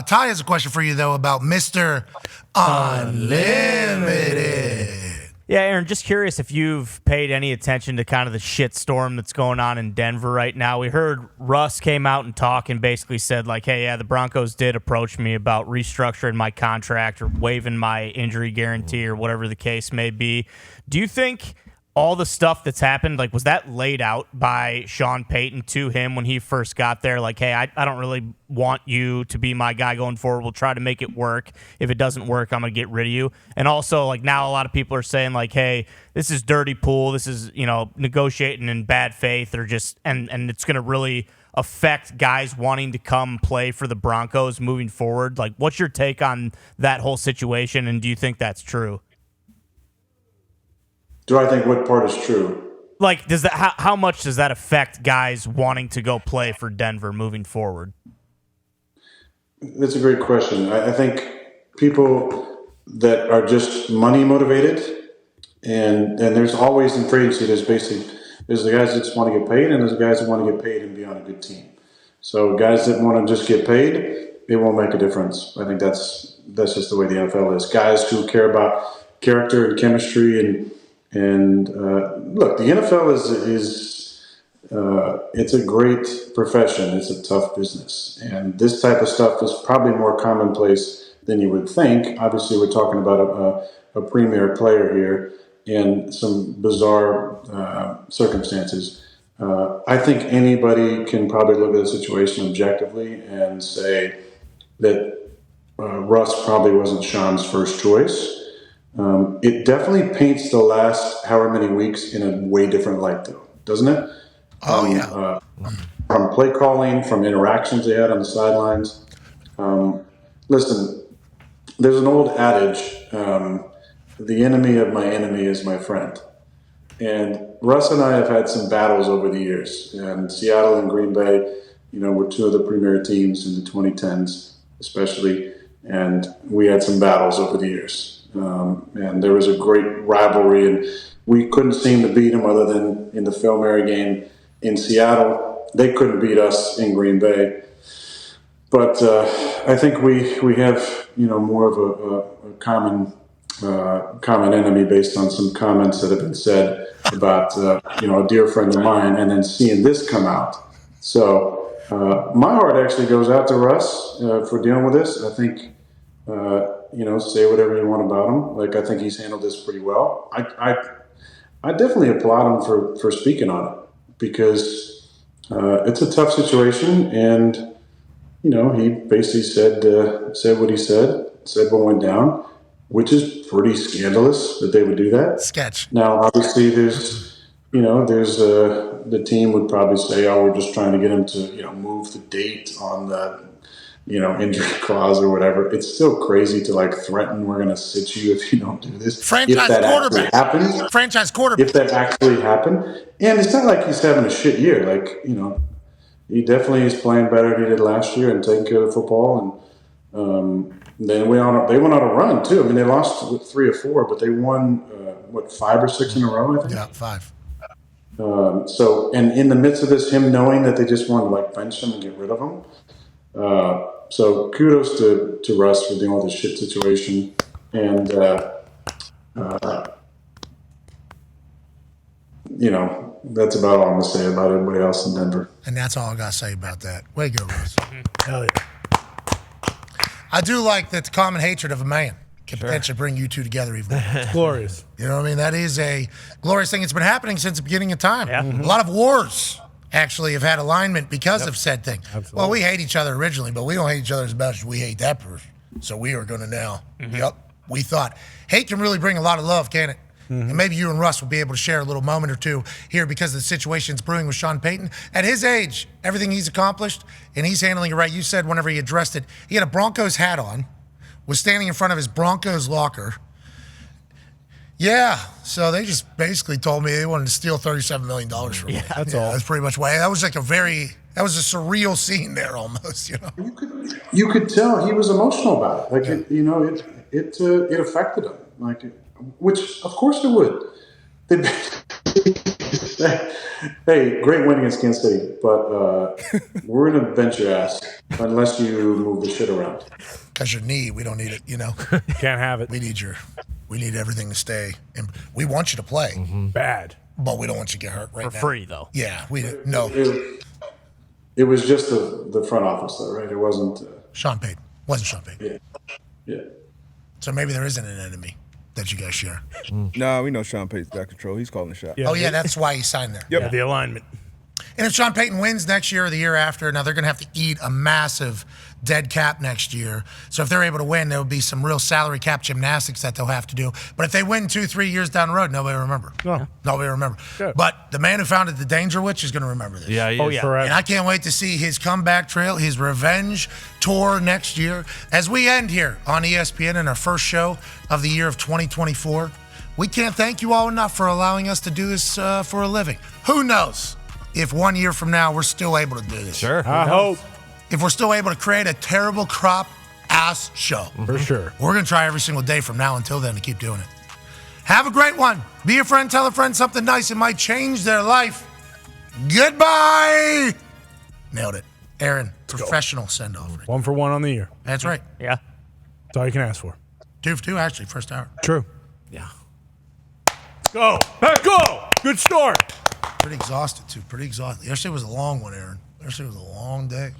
Ty has a question for you, though, about Mr. Unlimited. Yeah, Aaron, just curious if you've paid any attention to kind of the shitstorm that's going on in Denver right now. We heard Russ came out and talked and basically said, like, hey, yeah, the Broncos did approach me about restructuring my contract or waiving my injury guarantee or whatever the case may be. Do you think all the stuff that's happened, like, was that laid out by Sean Payton to him when he first got there? Like, hey, I don't really want you to be my guy going forward. We'll try to make it work. If it doesn't work, I'm going to get rid of you. And also, like, now a lot of people are saying, like, hey, this is dirty pool. This is, negotiating in bad faith or just, and it's going to really affect guys wanting to come play for the Broncos moving forward. Like, what's your take on that whole situation, and do you think that's true? Do I think what part is true? Like, does that how much does that affect guys wanting to go play for Denver moving forward? That's a great question. I think people that are just money motivated, and there's always in free agency, there's the guys that just want to get paid, and there's the guys that want to get paid and be on a good team. So guys that want to just get paid, it won't make a difference. I think that's just the way the NFL is. Guys who care about character and chemistry and look, the NFL is it's a great profession. It's a tough business, and this type of stuff is probably more commonplace than you would think. Obviously, we're talking about a premier player here in some bizarre circumstances. I think anybody can probably look at the situation objectively and say that Russ probably wasn't Sean's first choice. It definitely paints the last however many weeks in a way different light, though, doesn't it? Yeah. From play calling, from interactions they had on the sidelines. Listen, there's an old adage, the enemy of my enemy is my friend. And Russ and I have had some battles over the years. And Seattle and Green Bay, were two of the premier teams in the 2010s, especially. And we had some battles over the years. And there was a great rivalry, and we couldn't seem to beat them other than in the Phil Mary game in Seattle. They couldn't beat us in Green Bay. But I think we have, more of a common enemy based on some comments that have been said about, a dear friend of mine, and then seeing this come out. So my heart actually goes out to Russ for dealing with this. I think, say whatever you want about him. Like, I think he's handled this pretty well. I definitely applaud him for speaking on it, because it's a tough situation, and he basically said what he said what went down, which is pretty scandalous that they would do that. Sketch. Now, obviously, there's the team would probably say, oh, we're just trying to get him to move the date on the injury clause or whatever. It's still crazy to threaten we're going to sit you if you don't do this. Franchise quarterback. Franchise quarterback. If that actually happened. And it's not like he's having a shit year. He definitely is playing better than he did last year and taking care of the football. And then they went on a run, too. I mean, they lost 3 or 4, but they won, 5 or 6 in a row, I think? Yeah, 5. And in the midst of this, him knowing that they just wanted to bench him and get rid of him. So kudos to Russ for dealing with this shit situation. And, that's about all I'm going to say about everybody else in Denver. And that's all I got to say about that. Way to go, Russ. Hell yeah. I do like that the common hatred of a man can potentially bring you two together even more. It's glorious. You know what I mean? That is a glorious thing. It's been happening since the beginning of time. Yeah. A lot of wars actually have had alignment because of said thing. Absolutely. Well, we hate each other originally, but we don't hate each other as much as we hate that person. So we are going to now. We thought. Hate can really bring a lot of love, can it? And maybe you and Russ will be able to share a little moment or two here because the situation's brewing with Sean Payton. At his age, everything he's accomplished, and he's handling it right. You said whenever he addressed it, he had a Broncos hat on, was standing in front of his Broncos locker. Yeah, so they just basically told me they wanted to steal $37 million from me. That's all. That's pretty much why. That was a surreal scene there almost, You could tell he was emotional about it. It affected him. Which of course it would. They Hey, great win against Kansas City, but we're gonna bench your ass unless you move the shit around. Because your knee, we don't need it. Can't have it. We need everything to stay. And we want you to play, Bad. but we don't want you to get hurt right For now. free, though. Yeah, no. It was just the front office, though, right? It wasn't. Sean Payton wasn't Sean Payton. Yeah. So maybe there isn't an enemy that you guys share. No, we know Sean Payton's got control. He's calling the shot. Oh yeah, that's why he signed there. Yep. The alignment. And if Sean Payton wins next year or the year after, now they're going to have to eat a massive dead cap next year. So if they're able to win, there will be some real salary cap gymnastics that they'll have to do. But if they win 2-3 years down the road, nobody will remember. No. Nobody will remember. Good. But the man who founded the Danger Witch is going to remember this. Yeah, he is. Forever. And I can't wait to see his comeback trail, his revenge tour next year. As we end here on ESPN in our first show of the year of 2024, we can't thank you all enough for allowing us to do this for a living. Who knows if 1 year from now we're still able to do this? Sure. I hope. If we're still able to create a terrible crop ass show. For sure. We're going to try every single day from now until then to keep doing it. Have a great one. Be a friend, tell a friend something nice. It might change their life. Goodbye. Nailed it. Aaron, professional send-off. 1 for 1 on the year. That's right. Yeah. That's all you can ask for. 2 for 2, actually, first hour. True. Yeah. Go. Back go. Good start. Pretty exhausted, too. Pretty exhausted. Yesterday was a long one, Aaron. Yesterday was a long day.